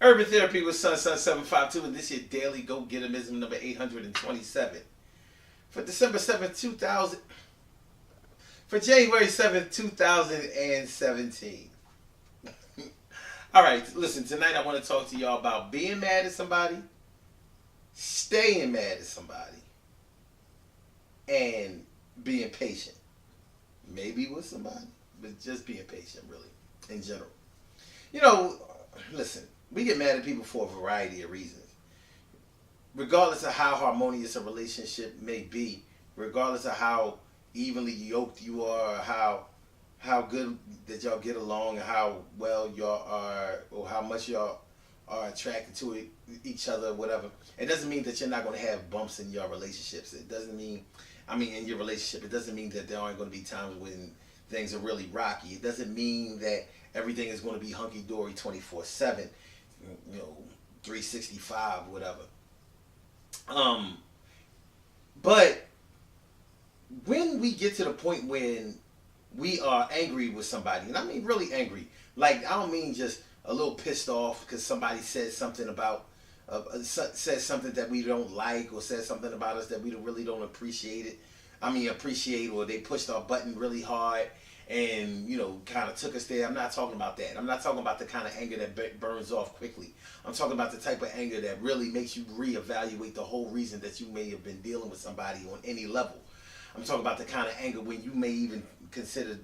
Urban Therapy with Sun752, and this is Daily Go Getimism number 827 for December 7th, 2000, for January 7th, 2017. All right, listen, tonight I want to talk to y'all about being mad at somebody, staying mad at somebody, and being patient. Maybe with somebody, but just being patient, really, in general. You know, listen, we get mad at people for a variety of reasons. Regardless of how harmonious a relationship may be, regardless of how evenly yoked you are, or how good that y'all get along, and how well y'all are, or how much y'all are attracted to each other, whatever. It doesn't mean that you're not going to have bumps in your relationships. It doesn't mean, in your relationship, it doesn't mean that there aren't going to be times when things are really rocky. It doesn't mean that everything is going to be hunky-dory 24/7, 365, whatever. But when we get to the point when we are angry with somebody, and I mean really angry, like I don't mean just a little pissed off because somebody said something about said something that we don't like, or said something about us that we really don't appreciate it. Appreciate, or they pushed our button really hard and kind of took us there. I'm not talking about that. I'm not talking about the kind of anger that burns off quickly. I'm talking about the type of anger that really makes you reevaluate the whole reason that you may have been dealing with somebody on any level. I'm talking about the kind of anger when you may even consider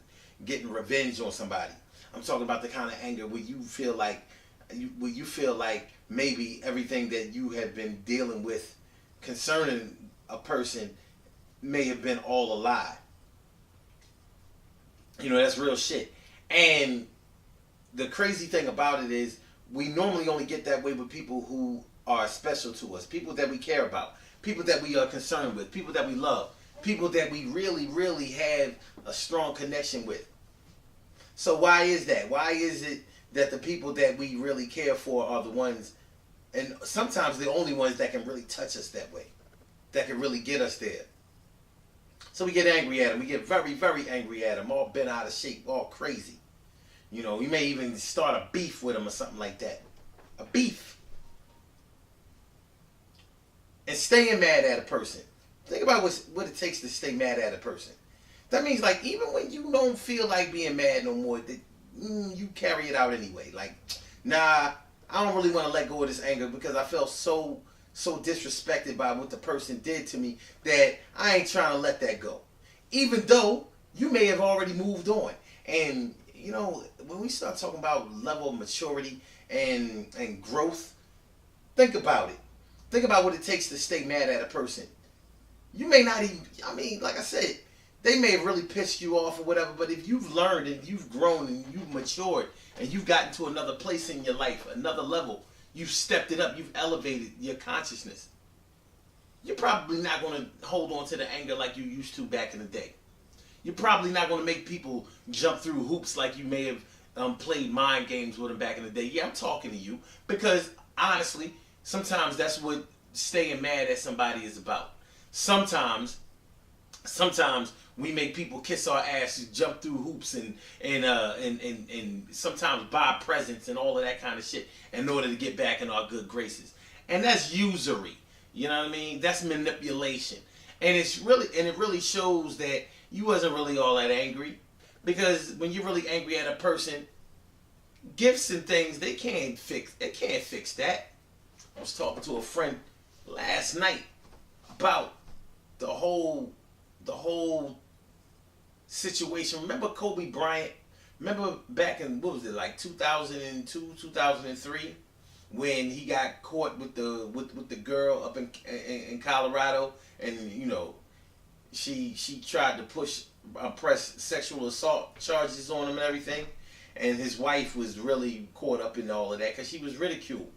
getting revenge on somebody. I'm talking about the kind of anger where you feel like maybe everything that you have been dealing with concerning a person may have been all a lie. That's real shit. And the crazy thing about it is we normally only get that way with people who are special to us, people that we care about, people that we are concerned with, people that we love, people that we really, really have a strong connection with. So why is that? Why is it that the people that we really care for are the ones, and sometimes the only ones that can really touch us that way, that can really get us there? So we get angry at them. We get very, very angry at them, all bent out of shape, all crazy. We may even start a beef with them or something like that. A beef. And staying mad at a person. Think about what it takes to stay mad at a person. That means, like, even when you don't feel like being mad no more, you carry it out anyway. Like, nah, I don't really want to let go of this anger because I felt so disrespected by what the person did to me that I ain't trying to let that go. Even though you may have already moved on. And, when we start talking about level of maturity and growth, think about it. Think about what it takes to stay mad at a person. You may not even, like I said, they may have really pissed you off or whatever, but if you've learned and you've grown and you've matured and you've gotten to another place in your life, another level, you've stepped it up, you've elevated your consciousness, you're probably not going to hold on to the anger like you used to back in the day. You're probably not going to make people jump through hoops like you may have played mind games with them back in the day. Yeah, I'm talking to you because, honestly, sometimes that's what staying mad at somebody is about. Sometimes we make people kiss our ass, jump through hoops, and sometimes buy presents and all of that kind of shit in order to get back in our good graces. And that's usury. You know what I mean? That's manipulation. And it really shows that you wasn't really all that angry, because when you're really angry at a person, gifts and things, they can't fix that. I was talking to a friend last night about the whole situation. Remember Kobe Bryant? Remember back in, what was it, like 2002, 2003, when he got caught with the girl up in Colorado, and she tried to press sexual assault charges on him and everything, and his wife was really caught up in all of that because she was ridiculed.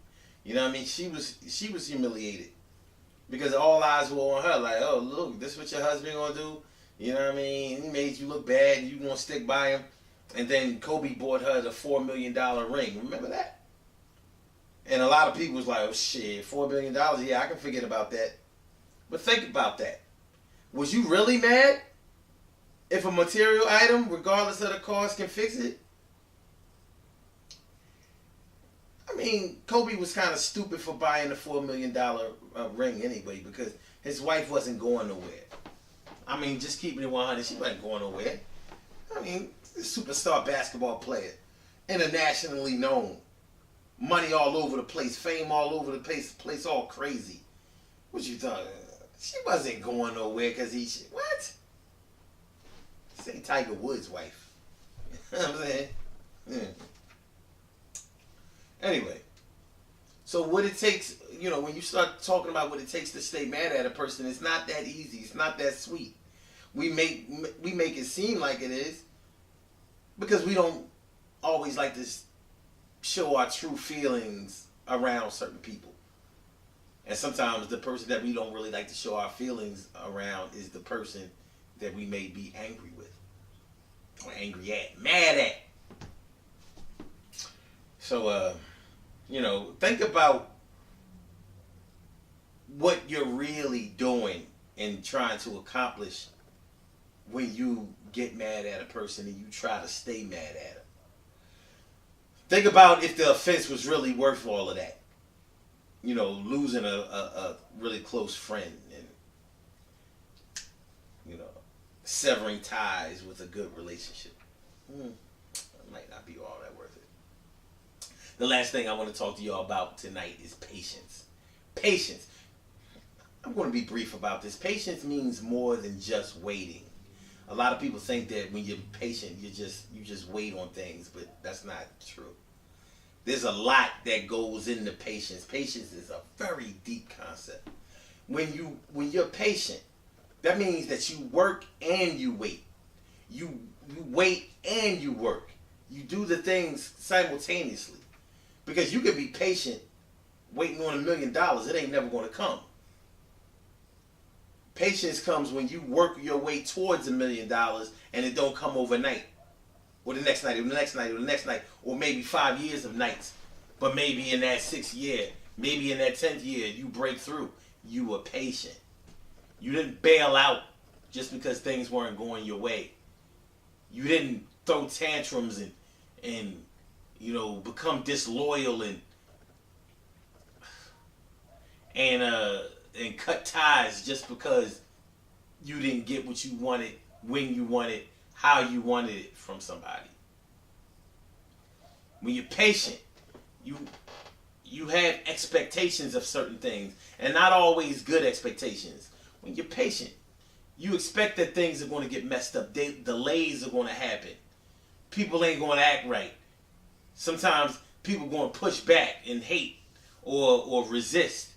She was humiliated because all eyes were on her. Like, oh, look, this is what your husband gonna do. He made you look bad, and you gonna stick by him. And then Kobe bought her the $4 million ring. Remember that? And a lot of people was like, oh shit, $4 million? Yeah, I can forget about that. But think about that. Was you really mad if a material item, regardless of the cost, can fix it? mean, Kobe was kind of stupid for buying the $4 million ring anyway, because his wife wasn't going nowhere. I mean, just keeping it 100, she wasn't going nowhere. I mean, superstar basketball player, internationally known, money all over the place, fame all over the place all crazy. What you talking? She wasn't going nowhere because what? Say Tiger Woods' wife. You know what I'm saying? Yeah. Anyway, so what it takes, when you start talking about what it takes to stay mad at a person, it's not that easy. It's not that sweet. We make it seem like it is because we don't always like to show our true feelings around certain people. And sometimes the person that we don't really like to show our feelings around is the person that we may be angry with or angry at, mad at. So, think about what you're really doing and trying to accomplish when you get mad at a person and you try to stay mad at them. Think about if the offense was really worth all of that. Losing a really close friend and, severing ties with a good relationship. It might not be all that worth it. The last thing I want to talk to y'all about tonight is patience. Patience. I'm going to be brief about this. Patience means more than just waiting. A lot of people think that when you're patient, you just wait on things, but that's not true. There's a lot that goes into patience. Patience is a very deep concept. When you're patient, that means that you work and you wait. You wait and you work. You do the things simultaneously. Because you can be patient waiting on $1 million. It ain't never going to come. Patience comes when you work your way towards $1 million and it don't come overnight. Or the next night, or the next night, or the next night. Or maybe 5 years of nights. But maybe in that 6th year, maybe in that 10th year, you break through. You were patient. You didn't bail out just because things weren't going your way. You didn't throw tantrums and become disloyal and cut ties just because you didn't get what you wanted, when you wanted, how you wanted it from somebody. When you're patient, you have expectations of certain things, and not always good expectations. When you're patient, you expect that things are going to get messed up. Delays are going to happen. People ain't going to act right. Sometimes people are going to push back and hate or resist.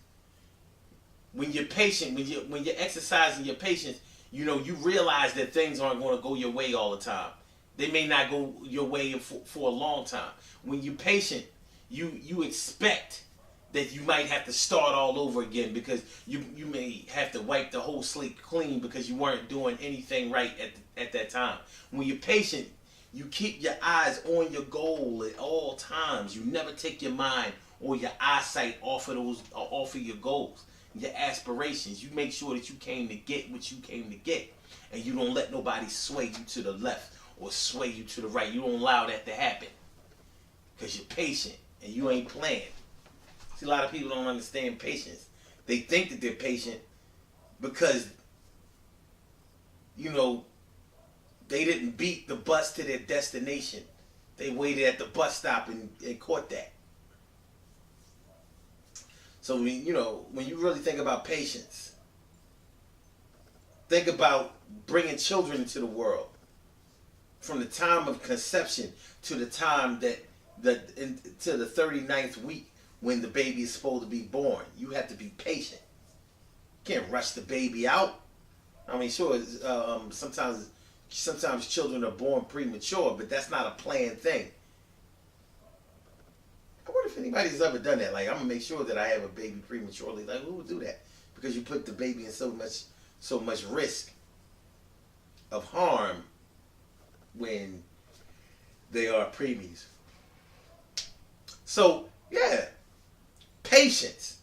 When you're patient, when you're exercising your patience, you realize that things aren't going to go your way all the time. They may not go your way for a long time. When you're patient, you expect that you might have to start all over again because you may have to wipe the whole slate clean because you weren't doing anything right at that time. When you're patient, you keep your eyes on your goal at all times. You never take your mind or your eyesight off of your goals, your aspirations. You make sure that you came to get what you came to get, and you don't let nobody sway you to the left or sway you to the right. You don't allow that to happen because you're patient and you ain't playing. See, a lot of people don't understand patience. They think that they're patient because, they didn't beat the bus to their destination. They waited at the bus stop and caught that. So, when you really think about patience, think about bringing children into the world. From the time of conception to the time to the 39th week when the baby is supposed to be born. You have to be patient. You can't rush the baby out. I mean, sure, sometimes children are born premature, but that's not a planned thing. I wonder if anybody's ever done that. Like, I'm gonna make sure that I have a baby prematurely. Like, who would do that? Because you put the baby in so much risk of harm when they are preemies. So, yeah, patience.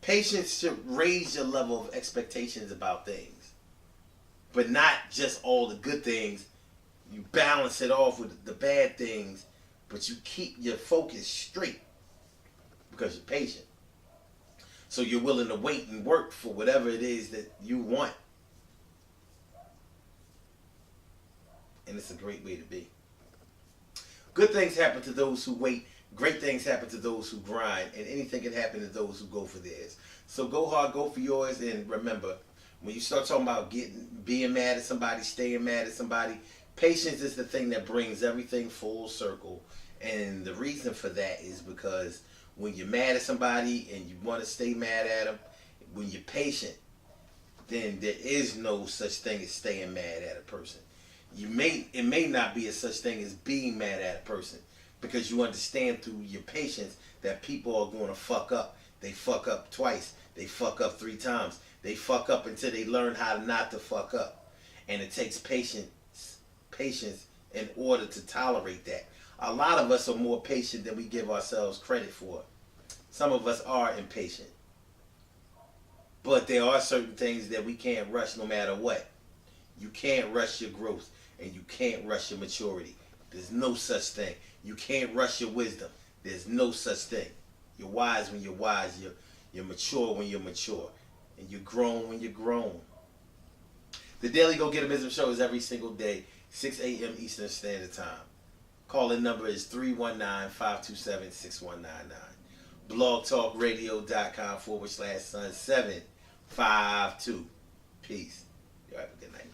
Patience should raise your level of expectations about things, but not just all the good things. You balance it off with the bad things, but you keep your focus straight. because you're patient. So you're willing to wait and work for whatever it is that you want. And it's a great way to be. Good things happen to those who wait. Great things happen to those who grind. And anything can happen to those who go for theirs. So go hard, go for yours. And remember, when you start talking about being mad at somebody, staying mad at somebody, patience is the thing that brings everything full circle. And the reason for that is because when you're mad at somebody and you want to stay mad at them, when you're patient, then there is no such thing as staying mad at a person. It may not be a such thing as being mad at a person, because you understand through your patience that people are going to fuck up. They fuck up twice. They fuck up 3 times. They fuck up until they learn how not to fuck up. And it takes patience in order to tolerate that. A lot of us are more patient than we give ourselves credit for. Some of us are impatient. But there are certain things that we can't rush no matter what. You can't rush your growth, and you can't rush your maturity. There's no such thing. You can't rush your wisdom. There's no such thing. You're wise when you're wise. You're mature when you're mature. And you're grown when you're grown. The Daily Go Get 'Emism Show is every single day, 6 a.m. Eastern Standard Time. Call-in number is 319-527-6199. blogtalkradio.com/Sun752. Peace. You have a good night.